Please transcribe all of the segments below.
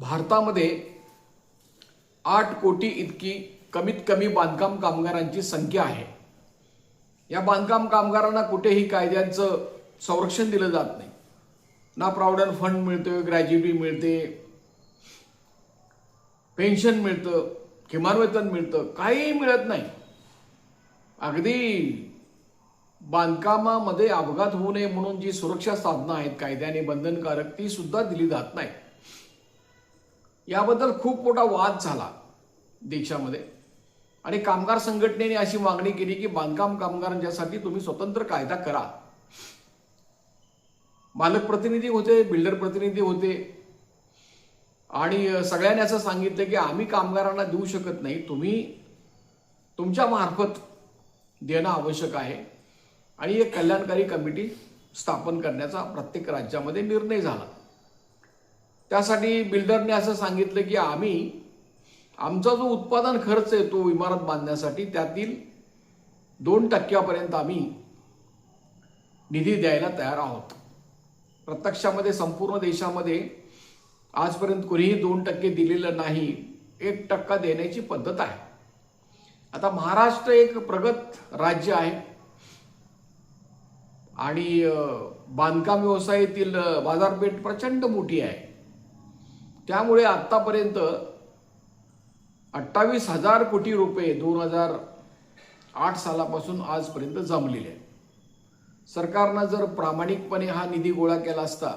भारतामध्ये 8 कोटी इतकी कमीत कमी बांधकाम कामगारांची संख्या आहे। या बांधकाम कामगारांना कुठेही कायद्यांचं संरक्षण दिलं जात नाही। ना प्रॉव्हिडंट फंड मिळतोय, ग्रॅज्युटी मिळते, पेन्शन मिळतं, किमान वेतन मिळतं, काहीही मिळत नाही। अगदी बांधकामामध्ये अपघात होऊ नये म्हणून जी सुरक्षा साधनं आहेत कायद्याने बंधनकारक, ती सुद्धा दिली जात नाही। याबद्दल खूप मोठा वाद झाला देशामध्ये आणि कामगार संघटनेने अशी मागणी केली की बांधकाम कामगारांच्यासाठी तुम्ही स्वतंत्र कायदा करा। मालक प्रतिनिधी होते, बिल्डर प्रतिनिधी होते आणि सगळ्यांनी असं सांगितलं की आम्ही कामगारांना देऊ शकत नाही, तुम्ही तुमच्या मार्फत देणं आवश्यक आहे आणि एक कल्याणकारी कमिटी स्थापन करण्याचा प्रत्येक राज्यामध्ये निर्णय झाला। त्यासाठी बिल्डरने असं सांगितलं की आमचा जो उत्पादन खर्च आहे तो इमारत बांधण्यासाठी त्यातील 2% आम्ही निधी द्यायला तयार आहोत। प्रत्यक्षामध्ये संपूर्ण देशामध्ये आजपर्यंत कोणीही 2% दिलेलं नाही, 1% देण्याची पद्धत आहे। आता महाराष्ट्र एक प्रगत राज्य आहे आणि बांधकाम व्यवसायातील बाजारपेठ प्रचंड मोठी आहे। त्यामुळे आतापर्यंत 28,000 कोटी रुपये 2008 सालापासून आजपर्यंत जमलेले आहेत। सरकारनं जर प्रामाणिकपणे हा निधी गोळा केला असता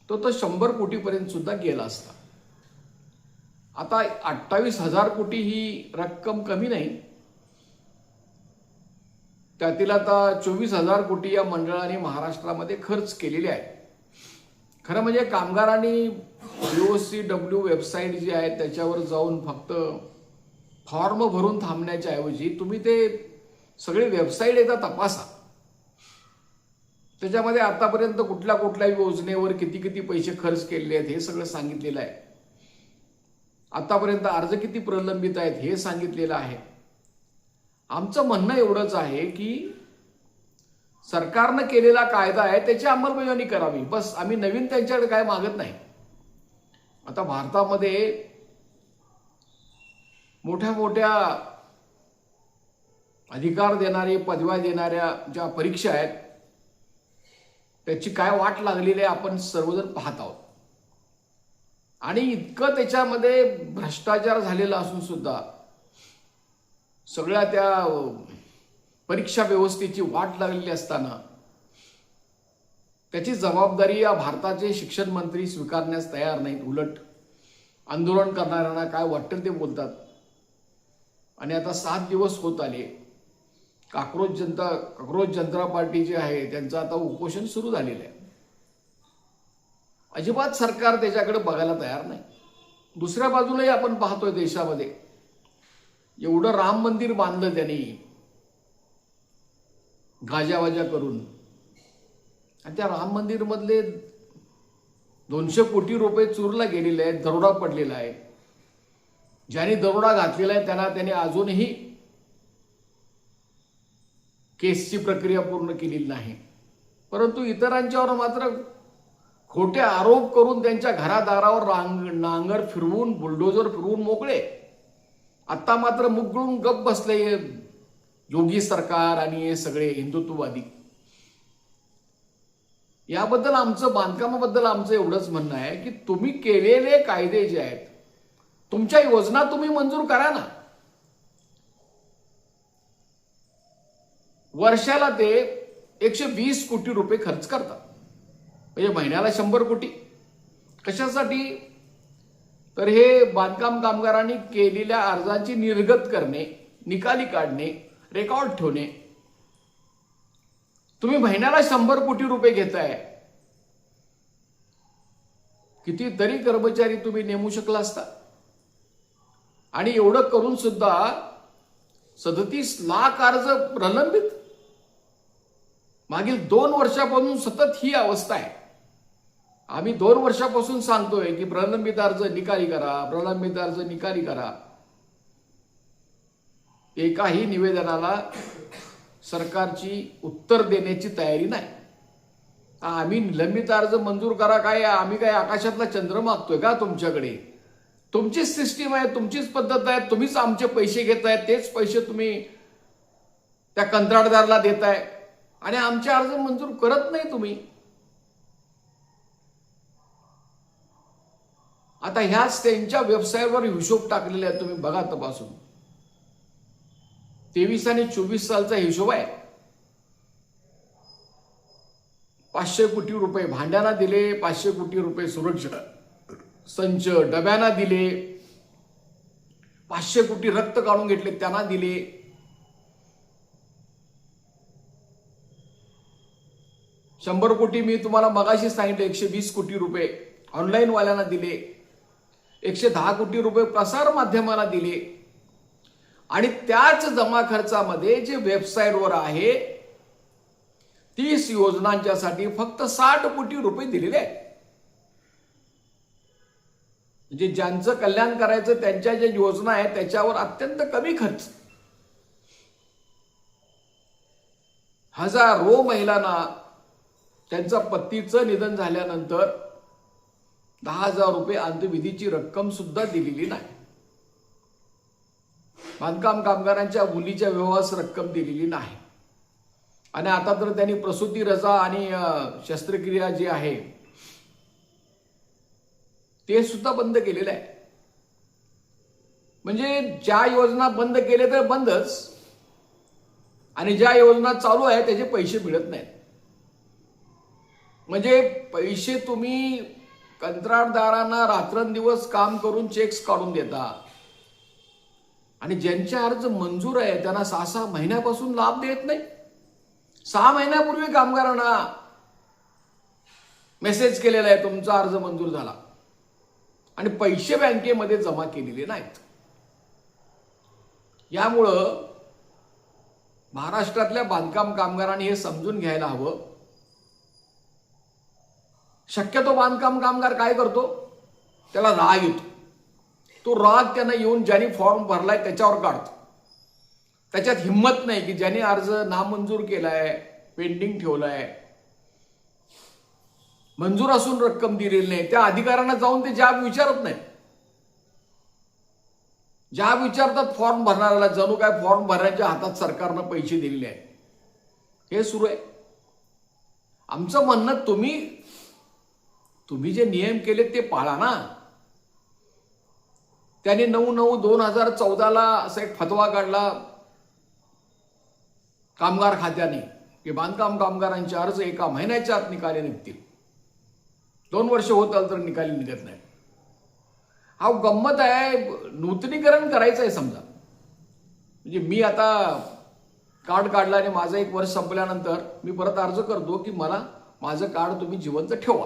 तो 100 कोटीपर्यंत सुद्धा गेला असता। आता 28,000 कोटी ही रक्कम कमी नाही, त्यातील आता 24,000 कोटी या मंडळाने महाराष्ट्रामध्ये खर्च केलेले आहे। खरं म्हणजे कामगारांनी BOCW वेबसाईट जी आहे त्याच्यावर जाऊन फक्त फॉर्म भरून थांबण्याच्या ऐवजी तुम्ही ते सगळे वेबसाईट एकदा तपासा। त्याच्यामध्ये आतापर्यंत कुठल्या योजनेवर किती पैसे खर्च केलेले आहेत हे सगळं सांगितलेलं आहे। आतापर्यंत अर्ज किती प्रलंबित आहेत हे सांगितलेलं आहे। आमचं म्हणणं एवढंच आहे की सरकारनं केलेला कायदा आहे त्याची अंमलबजावणी करावी, बस। आम्ही नवीन त्यांच्याकडे काय मागत नाही। आता भारतामध्ये मोठ्या अधिकार देणारे, पदव्या देणाऱ्या ज्या परीक्षा आहेत त्याची काय वाट लागलेली आहे आपण सर्वजण पाहत आहोत आणि इतकं त्याच्यामध्ये भ्रष्टाचार झालेला असून सुद्धा सगळ्या त्या परीक्षा व्यवस्थेची वाट लागलेली असताना त्याची जबाबदारी या भारताचे शिक्षण मंत्री स्वीकारण्यास तयार नाहीत। उलट आंदोलन करणाऱ्यांना काय वाटतं ते बोलतात आणि आता 7 दिवस होत आले। काक्रोच जनता पार्टी जी आहे त्यांचं आता उपोषण सुरू झालेलं आहे। अजिबात सरकार त्याच्याकडे बघायला तयार नाही। दुसऱ्या बाजूलाही आपण पाहतोय देशामध्ये एवढं राम मंदिर बांधलं त्यांनी गाजावाजा करून आणि त्या राम मंदिर मधले 200 कोटी रुपये चोरीला गेलेले आहेत, दरोडा पडलेला आहे। ज्यांनी दरोडा घातलेला आहे त्याने अजूनही केसची प्रक्रिया पूर्ण केलेली नाही, परंतु इतरांच्यावर मात्र खोटे आरोप करून त्यांच्या घरादारावर नांगर फिरवून, बुलडोजर फिरवून मोकळे। आता मात्र मुगळून गप्प बसले योगी सरकार आणि हे सगळे हिंदुत्ववादी। याबद्दल बांधकामाबद्दल आमचं एवढंच म्हणणं आहे की तुम्ही केलेले कायदे जे आहेत, तुमच्या योजना तुम्ही मंजूर करा ना। वर्षाला ते 120 कोटी रुपये खर्च करतात, म्हणजे महिन्याला 100 कोटी कशासाठी? तर हे बांधकाम कामगारांनी केलेल्या अर्जाची निर्गत करणे, निकाली काढणे, रेकॉर्ड ठेवणे। तुम्ही महिन्याला 100 कोटी रुपये घेताय, कितीतरी कर्मचारी तुम्ही नेमू शकला असता आणि एवढं करून सुद्धा 37 लाख अर्ज प्रलंबित। मागील 2 वर्षापासून सतत ही अवस्था आहे। आम्ही 2 वर्षापासून सांगतोय की प्रलंबित अर्ज निकाली करा, प्रलंबित अर्ज निकाली करा। एकाही निवेदनाला सरकारची उत्तर देण्याची तयारी नाही। आम्ही निलंबित अर्ज मंजूर करा काय, आम्ही काय आकाशातला चंद्र मागतोय का तुमच्याकडे? तुमचीच सिस्टीम आहे, तुमचीच पद्धत आहे, तुम्हीच आमचे पैसे घेताय, तेच पैसे तुम्ही त्या कंत्राटदाराला देताय आणि आमचे अर्ज मंजूर करत नाही तुम्ही. आता ह्याच त्यांच्या वेबसाईटवर हिशोब टाकलेला आहे, तुम्ही बघा तपासून. 23 आणि 24 सालचा हिशोब आहे. 500 कोटी रुपये भांड्याला दिले, 500 कोटी रुपये सुरक्षा संच डब्यांना दिले, 500 कोटी रक्त काढून घेतले त्यांना दिले. $100 कोटी मी तुम्हाला मगाशी सांगितले, 120 कोटी रुपये ऑनलाईन वाल्यांना दिले, 110 कोटी रुपये प्रसार माध्यमाला दिले आणि त्याच जमा खर्चामध्ये जे वेबसाईटवर आहे 30 योजनांच्यासाठी फक्त 60 कोटी रुपये दिलेले आहेत. म्हणजे ज्यांचं कल्याण करायचं त्यांच्या ज्या योजना आहेत त्याच्यावर अत्यंत कमी खर्च. हजारो महिलांना त्यांच्या पतीचं निधन झाल्यानंतर 10,000 रुपये अंत्यविधीची रक्कम सुद्धा दिलेली नाही. बांधकाम कामगारांच्या मुलीच्या विवाहास रक्कम दिलेली नाही. आणि आता तर त्यांनी प्रसूती रजा आणि शस्त्रक्रिया जी आहे ते सुद्धा बंद केलेलं आहे. म्हणजे ज्या योजना बंद केले तर बंदच आणि ज्या योजना चालू आहे त्याचे पैसे मिळत नाहीत. म्हणजे पैसे तुम्ही कंत्राटदारांना रात्रंदिवस काम करून चेक्स काढून देता आणि ज्यांचे अर्ज मंजूर आहे त्यांना 6-6 महिन्यापासून लाभ देत नाही. 6 महिन्यापूर्वी कामगारांना मेसेज केलेला आहे तुमचा अर्ज मंजूर झाला आणि पैसे बँकेमध्ये जमा केलेले नाहीत. यामुळं महाराष्ट्रातल्या बांधकाम कामगारांनी हे समजून घ्यायला हवं. शक्यतो बांधकाम कामगार काय करतो, त्याला राग येतो. तो राग त्यांना येऊन ज्यांनी फॉर्म भरलाय त्याच्यावर काढतो. त्याच्यात हिंमत नाही की ज्यांनी अर्ज नामंजूर केलाय, पेंडिंग ठेवलाय, मंजूर असून रक्कम दिलेली नाही, त्या अधिकाऱ्यांना जाऊन ते जाब विचारत नाही. जाब विचारतात फॉर्म भरणाऱ्याला, जणू काय फॉर्म भरण्याच्या हातात सरकारनं पैसे दिलेले आहेत. हे सुरू आहे. आमचं म्हणणं तुम्ही जे नियम केले ते पाळा ना. त्यांनी 9/9/2014 असा एक फतवा काढला कामगार खात्याने की बांधकाम कामगारांचे अर्ज 1 महिन्याच्या आत निकाली निघतील. 2 वर्ष होत आलं तर निकाली निघत नाही. हा गंमत आहे. नूतनीकरण करायचं आहे समजा. म्हणजे मी आता कार्ड काढलं आणि माझं 1 वर्ष संपल्यानंतर मी परत अर्ज करतो की मला माझं कार्ड तुम्ही जिवंत ठेवा.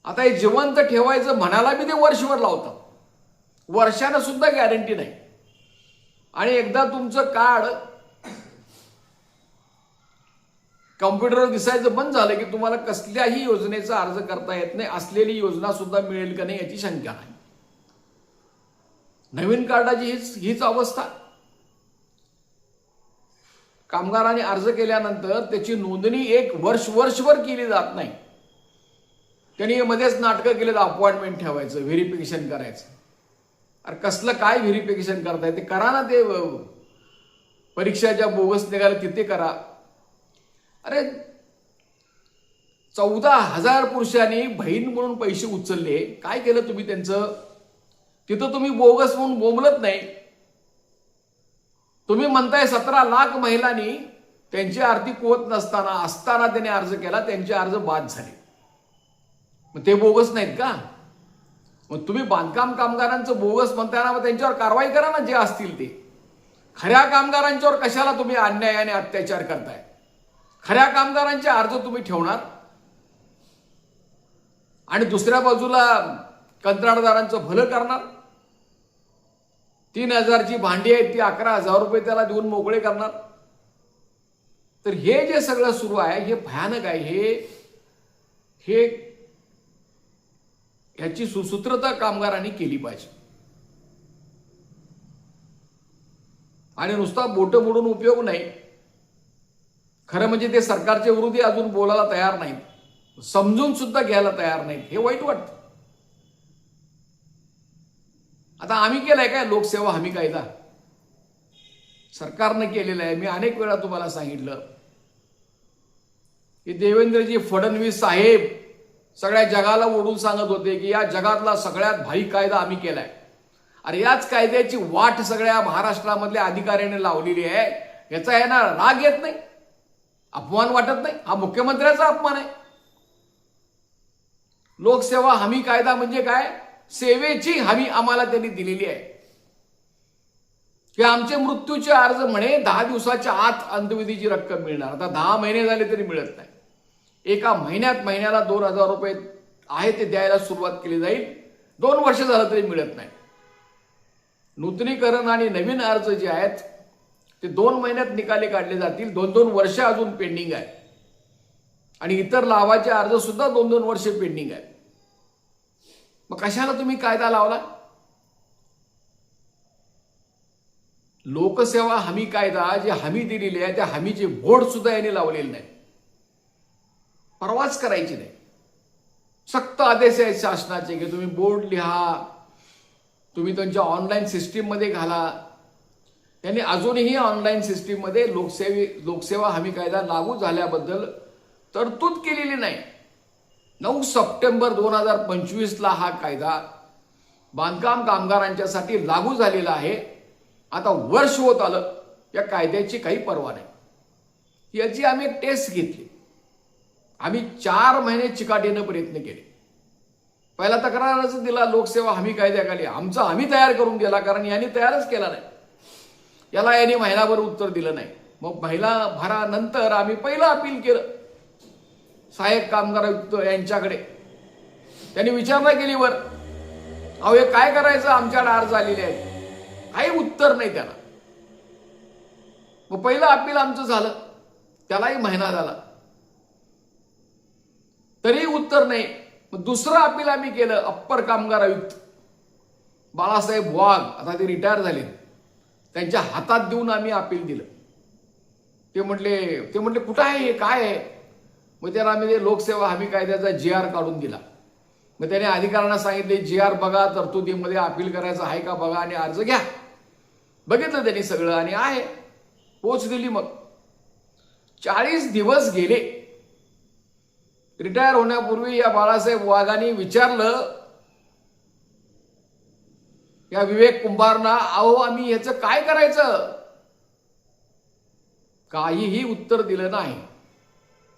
आता हे जिवंत ठेवायचं म्हणाला मी ते वर्षभर लावतात. वर्षानं सुद्धा गॅरंटी नाही. आणि एकदा तुमचं कार्ड कॉम्प्युटरवर दिसायचं बंद झालं की तुम्हाला कसल्याही योजनेचा अर्ज करता येत नाही. असलेली योजना सुद्धा मिळेल का नाही याची शंका नाही. नवीन कार्डाची हीच अवस्था. कामगारांनी अर्ज केल्यानंतर त्याची नोंदणी 1 वर्षभर केली जात नाही. त्यांनी मध्येच नाटकं केलेत, अपॉइंटमेंट ठेवायचं, व्हेरिफिकेशन करायचं. अरे कसलं काय व्हेरिफिकेशन करताय ते करा ना. ते परीक्षा ज्या बोगस निघाल्या तिथे करा. अरे 14,000 पुरुषांनी बहीण म्हणून पैसे उचलले. काय केलं तुम्ही त्यांचं? तिथं तुम्ही बोगस म्हणून बोंबलत नाही. तुम्ही म्हणताय 17 लाख महिलांनी त्यांची आर्थिक कुवत असताना त्यांनी अर्ज केला, त्यांचे अर्ज बाद झाले. मग ते बोगस नाहीत का? मग तुम्ही बांधकाम कामगारांचं बोगस म्हणताना मग त्यांच्यावर कारवाई करा ना जे असतील ते. खऱ्या कामगारांच्यावर कशाला तुम्ही अन्याय आणि अत्याचार करताय? खऱ्या कामगारांचे अर्ज तुम्ही ठेवणार आणि दुसऱ्या बाजूला कंत्राटदारांचं भलं करणार. 3,000ची भांडी आहेत ती 11,000 रुपये त्याला देऊन मोकळे करणार. तर हे जे सगळं सुरू आहे हे भयानक आहे. हे ह्याची सुसूत्रता कामगारांनी केली पाहिजे. आणि नुसता बोटं मोडून उपयोग नाही. खरं म्हणजे ते सरकारच्या विरोधी अजून बोलायला तयार नाहीत, समजून सुद्धा घ्यायला तयार नाहीत. हे वाईट वाटतं. आता आम्ही केलाय काय लोकसेवा हमी कायदा? सरकारनं केलेला आहे. मी अनेक वेळा तुम्हाला सांगितलं की देवेंद्रजी फडणवीस साहेब सगळ्या जगाला ओढून सांगत होते की या जगातला सगळ्यात भारी कायदा आम्ही केलाय. अरे याच कायद्याची वाट सगळ्या महाराष्ट्रामधल्या अधिकाऱ्यांनी लावलेली आहे. याचा आहे ना राग येत नाही, अपमान वाटत नाही? हा मुख्यमंत्र्याचा अपमान आहे. लोकसेवा हमी कायदा म्हणजे काय? सेवेची हमी आम्हाला त्यांनी दिलेली आहे की आमचे मृत्यूचे अर्ज म्हणे 10 दिवसाच्या आत अंत्यविधीची रक्कम मिळणार. आता 10 महिने झाले तरी मिळत नाही. एका महिन्याला 2,000 रुपये आहे ते द्यायला सुरुवात केली जाईल. 2 वर्ष झालं तरी मिळत नाही. नूतनीकरण आणि नवीन अर्ज जे आहेत ते 2 महिन्यात निकाली काढले जातील. 2-2 वर्ष अजून पेंडिंग आहे. आणि इतर लाभाचे अर्ज सुद्धा 2-2 वर्ष पेंडिंग आहे. मग कशाला तुम्ही कायदा लावला? लोकसेवा हमी कायदा जे हमी दिलेली आहे त्या हमीचे बोर्ड सुद्धा यांनी लावलेले नाही. परवाच करायची नाही. सक्त आदेश आहेत शासनाचे की तुम्ही बोर्ड लिहा, तुम्ही त्यांच्या ऑनलाईन सिस्टीममध्ये घाला. त्यांनी अजूनही ऑनलाईन सिस्टीममध्ये लोकसेवा हमी कायदा लागू झाल्याबद्दल तरतूद केलेली नाही. 9 सप्टेंबर 2025ला हा कायदा बांधकाम कामगारांच्यासाठी लागू झालेला आहे. आता वर्ष होत आलं, या कायद्याची काही पर्वा नाही. याची आम्ही एक टेस्ट घेतली. आम्ही 4 महिने चिकाटीने प्रयत्न केले. पहिला तक्रार अर्ज दिला लोकसेवा हमी कायद्याखाली, आमचा आम्ही तयार करून दिला, कारण यांनी तयारच केला नाही. याला यांनी महिनाभर उत्तर दिलं नाही. मग महिनाभरानंतर आम्ही पहिलं अपील केलं सहाय्यक कामगार आयुक्त यांच्याकडे. त्यांनी विचारणा केली, वर अहो हे काय करायचं, आमच्याकडे अर्ज आलेले आहेत. काही उत्तर नाही त्याला. मग पहिलं अपील आमचं झालं, त्यालाही महिना झाला तरी उत्तर नाही. मग दुसरं अपील आम्ही केलं अप्पर कामगार आयुक्त बाळासाहेब वाघ, आता ते रिटायर झाले, त्यांच्या हातात देऊन आम्ही अपील दिलं. ते म्हटले कुठं आहे हे, काय आहे? मग त्याला आम्ही ते लोकसेवा हमी कायद्याचा GR काढून दिला. मग त्याने अधिकाऱ्यांना सांगितले GR बघा, तरतुदीमध्ये अपील करायचं आहे का बघा आणि अर्ज घ्या. बघितलं त्यांनी सगळं आणि आहे, पोच दिली. मग 40 दिवस गेले. रिटायर होण्यापूर्वी या बाळासाहेब वाघांनी विचारलं या विवेक कुंभारना, अहो आम्ही ह्याचं काय करायचं? काहीही उत्तर दिलं नाही.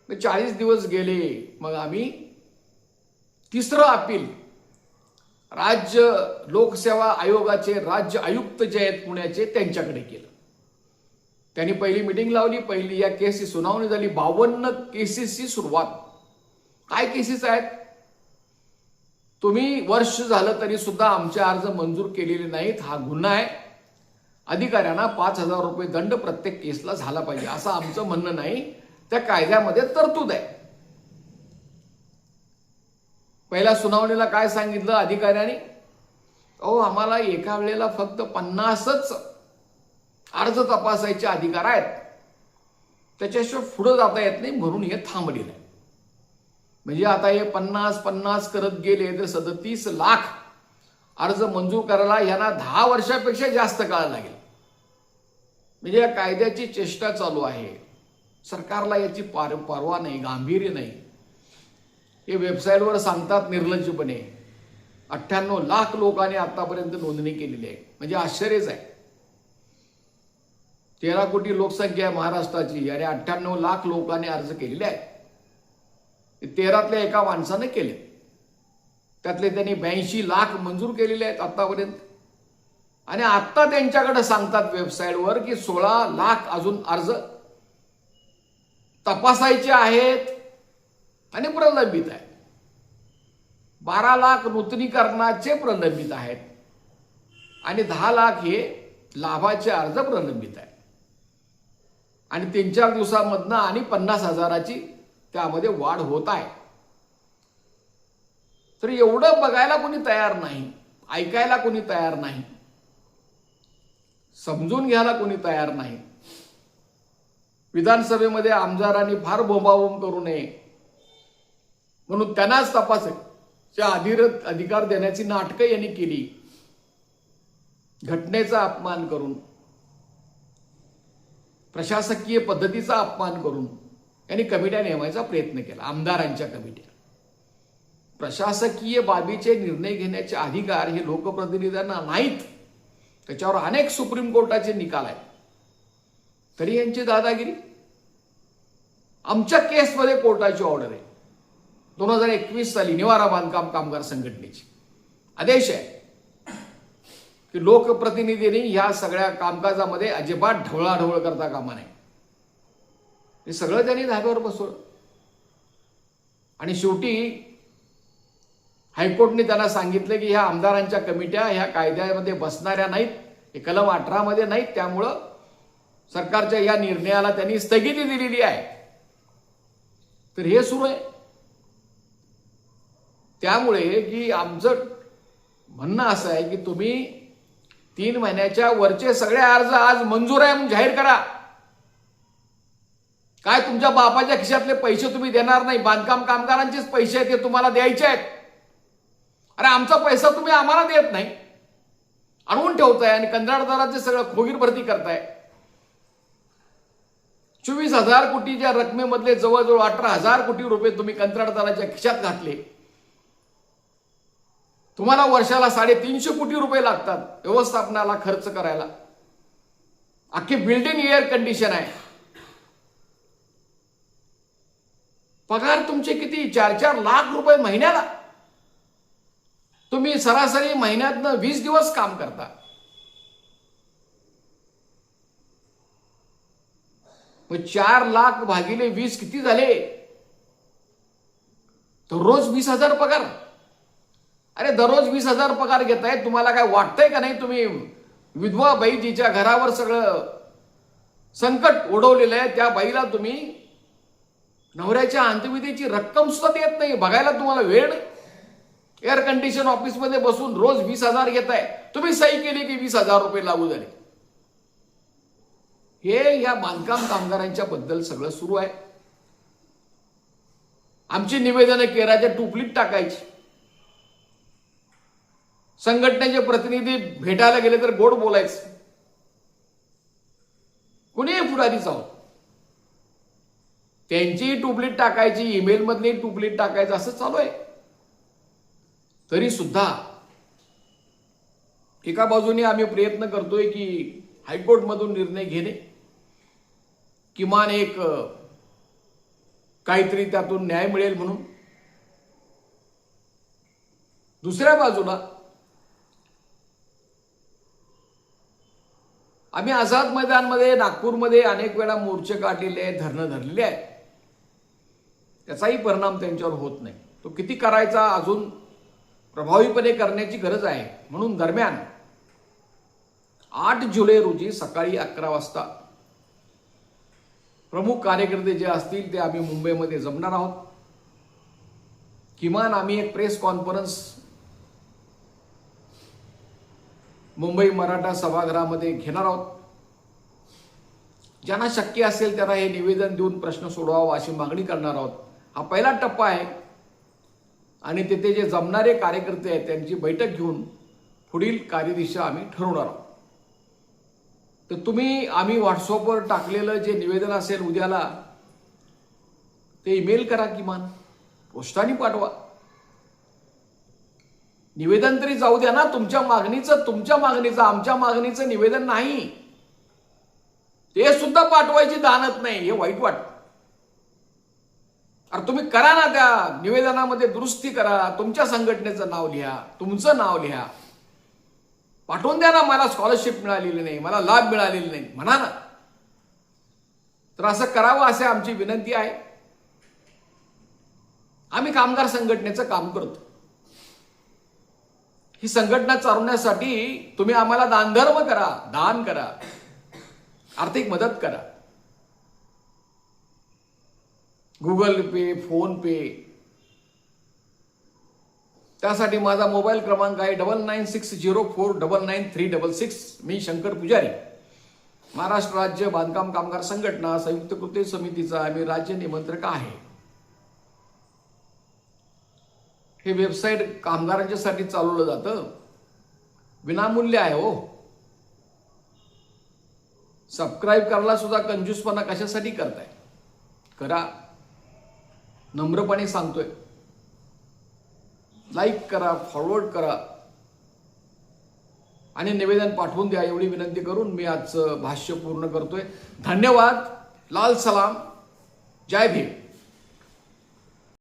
40 दिवस गेले. मग आम्ही तिसरं अपील राज्य लोकसेवा आयोगाचे राज्य आयुक्त जे आहेत पुण्याचे त्यांच्याकडे केलं. त्यांनी पहिली मीटिंग लावली. पहिली या केसची सुनावणी झाली. 52 केसेसची सुरुवात. काय केसेस आहेत? तुम्ही वर्ष झालं तरी सुद्धा आमचे अर्ज मंजूर केलेले नाहीत, हा गुन्हा आहे. अधिकाऱ्यांना 5,000 रुपये दंड प्रत्येक केसला झाला पाहिजे असं आमचं म्हणणं नाही. त्या कायद्यामध्ये तरतूद आहे. पहिल्या सुनावणीला काय सांगितलं अधिकाऱ्यांनी? अहो आम्हाला एका वेळेला फक्त 50च अर्ज तपासायचे अधिकार आहेत, त्याच्याशिवाय पुढे जाता येत नाही, म्हणून हे थांबलेलं आहे. म्हणजे आता हे 50 करत गेले तर 37 लाख अर्ज मंजूर करायला यांना 10 वर्षापेक्षा जास्त काळ लागेल. म्हणजे या कायद्याची चेष्टा चालू आहे. सरकारला याची पर्वा नाही, गांभीर्य नाही. हे वेबसाईटवर सांगतात निर्लज्जपणे 98 लाख लोकांनी आतापर्यंत नोंदणी केलेली आहे. म्हणजे आश्चर्यच आहे. 13 कोटी लोकसंख्या आहे महाराष्ट्राची आणि 98 लाख लोकांनी अर्ज केलेले आहेत. 13तल्या एका माणसाने केले. त्यातले त्यांनी 82 लाख मंजूर केलेले आहेत आतापर्यंत. आणि आता त्यांच्याकडे सांगतात वेबसाईटवर की 16 लाख अजून अर्ज तपासायचे आहेत आणि प्रलंबित आहेत. 12 लाख नूतनीकरणाचे प्रलंबित आहेत आणि 10 लाख हे लाभाचे अर्ज प्रलंबित आहेत. आणि 3-4 दिवसांमधनं आणि 50,000ची त्यामध्ये वाढ होत आहे. तर एवढं बघायला कोणी तयार नाही, ऐकायला कोणी तयार नाही, समजून घ्यायला कोणी तयार नाही. विधानसभेमध्ये आमदारांनी फार बोंबाबोंब करू नये म्हणून त्यांनाच तपासाचे अधिकार देण्याची नाटकं यांनी केली. घटनेचा अपमान करून, प्रशासकीय पद्धतीचा अपमान करून यांनी कमिट्या नेमायचा प्रयत्न केला. आमदारांच्या कमिट्या. प्रशासकीय बाबीचे निर्णय घेण्याचे अधिकार हे लोकप्रतिनिधींना नाहीत. त्याच्यावर अनेक सुप्रीम कोर्टाचे निकाल आहेत. तरी यांची दादागिरी. आमच्या केसमध्ये कोर्टाची ऑर्डर आहे 2021 साली निवारा बांधकाम कामगार संघटनेची आदेश आहे की लोकप्रतिनिधींनी या सगळ्या कामकाजामध्ये अजिबात ढवळाढवळ करता कामा नये. हे सगळं त्यांनी धाब्यावर बसवलं आणि शेवटी हायकोर्टने त्यांना सांगितलं की ह्या आमदारांच्या कमिट्या ह्या कायद्यामध्ये बसणाऱ्या नाहीत, हे कलम 18 मध्ये नाहीत, त्यामुळं सरकारच्या या निर्णयाला त्यांनी स्थगिती दिलेली आहे. तर हे सुरू आहे. त्यामुळे की आमचं म्हणणं असं आहे की तुम्ही 3 महिन्याच्या वरचे सगळे अर्ज आज मंजूर आहे म्हणून जाहीर करा. काय तुमच्या बापाच्या खिशातले पैसे तुम्ही देणार नाही, बांधकाम कामगारांचेच पैसे आहेत ते तुम्हाला द्यायचे आहेत. अरे आमचा पैसा तुम्ही आम्हाला देत नाही, आणून ठेवताय आणि कंत्राटदाराचे सगळं खोगीर भरती करताय. 24,000 कोटीच्या रकमेमधले जवळजवळ 18,000 कोटी रुपये तुम्ही कंत्राटदाराच्या खिशात घातले. तुम्हाला वर्षाला 350 कोटी रुपये लागतात व्यवस्थापनाला खर्च करायला. अख्खी बिल्डिंग एअर कंडिशन आहे. पगार तुमचे किती 4-4 लाख रुपये महिन्याला. तुम्ही सरासरी महिन्यातनं 20 दिवस काम करता. मग 4 लाख भागिले 20 किती झाले? दररोज 20,000 पगार. अरे दररोज 20,000 पगार घेताय. तुम्हाला काय वाटतंय का नाही तुम्ही विधवा बाई जिच्या घरावर सगळं संकट ओढवलेलं आहे त्या बाईला तुम्ही नवऱ्याच्या अंत्यविधीची रक्कम सुद्धा देत नाही, बघायला तुम्हाला वेळ नाही. एअर कंडिशन ऑफिसमध्ये बसून रोज 20,000 घेताय. तुम्ही सही केली की 20,000 रुपये लागू झाले. हे या बांधकाम कामगारांच्या बद्दल सगळं सुरू आहे. आमची निवेदनं केराच्या टुपलीत टाकायची. संघटनेचे प्रतिनिधी भेटायला गेले तर गोड बोलायचं. कुणीही पुढारी जाऊ त्यांची टुपलीत टाकायची, ईमेल मधली टुपलीत टाकायचं, असं चालू आहे. तरी सुद्धा एका बाजूने आम्ही प्रयत्न करतोय की हायकोर्ट मधून निर्णय घेणे, किमान एक काहीतरी त्यातून न्याय मिळेल म्हणून. दुसऱ्या बाजूला आम्ही आझाद मैदानमध्ये नागपूरमध्ये अनेक वेळा मोर्चे काढलेले आहेत, धरणं धरलेले आहेत. त्याचाही परिणाम त्यांच्यावर होत नाही. तो किती करायचा अजून प्रभावीपणे करण्याची गरज आहे. म्हणून दरम्यान 8 जुलै रोजी सकाळी 11 वाजता प्रमुख कार्यकर्ते जे असतील ते आम्ही मुंबईमध्ये जमणार आहोत. किमान आम्ही एक प्रेस कॉन्फरन्स मुंबई मराठा सभागृहामध्ये घेणार आहोत. ज्यांना शक्य असेल त्यांना हे निवेदन देऊन प्रश्न सोडवावा अशी मागणी करणार आहोत. हा पहिला टप्पा आहे आणि तिथे जे जमणारे कार्यकर्ते आहेत त्यांची बैठक घेऊन पुढील कार्यदिशा आम्ही ठरवणार आहोत. तर तुम्ही आम्ही व्हॉट्सअपवर टाकलेलं जे निवेदन असेल उद्याला ते ईमेल करा, किमान पोस्टाने पाठवा. निवेदन तरी जाऊ द्या ना. तुमच्या मागणीचं आमच्या मागणीचं निवेदन नाही, ते सुद्धा पाठवायची दानत नाही. हे वाईट वाटतं. अरे तुम्ही करा ना, त्या निवेदनामध्ये दुरुस्ती करा, तुमच्या संघटनेचं नाव लिहा, तुमचं नाव लिहा, पाठवून द्या ना. मला स्कॉलरशिप मिळालेली नाही, मला लाभ मिळालेला नाही म्हणा ना. तर असं करावं अशी आमची विनंती आहे. आम्ही कामगार संघटनेचं काम करतो. ही संघटना चालवण्यासाठी तुम्ही आम्हाला दानधर्म करा, दान करा, आर्थिक मदत करा. गुगल पे, फोन पे. त्यासाठी माझा मोबाईल क्रमांक आहे 9960499366. मी शंकर पुजारी. महाराष्ट्र राज्य बांधकाम कामगार संघटना संयुक्त कृती समितीचा मी राज्य निमंत्रक आहे. हे वेबसाईट कामगारांच्यासाठी चालवलं जातं, विनामूल्य आहे हो. सबस्क्राईब करायला सुद्धा कंजूसपणा कशासाठी करताय? करा, नम्रपणे सांगतोय. लाईक करा, फॉरवर्ड करा आणि निवेदन पाठवून द्या एवढी विनंती करून मी आजचं भाष्य पूर्ण करतोय. धन्यवाद. लाल सलाम. जय भीम.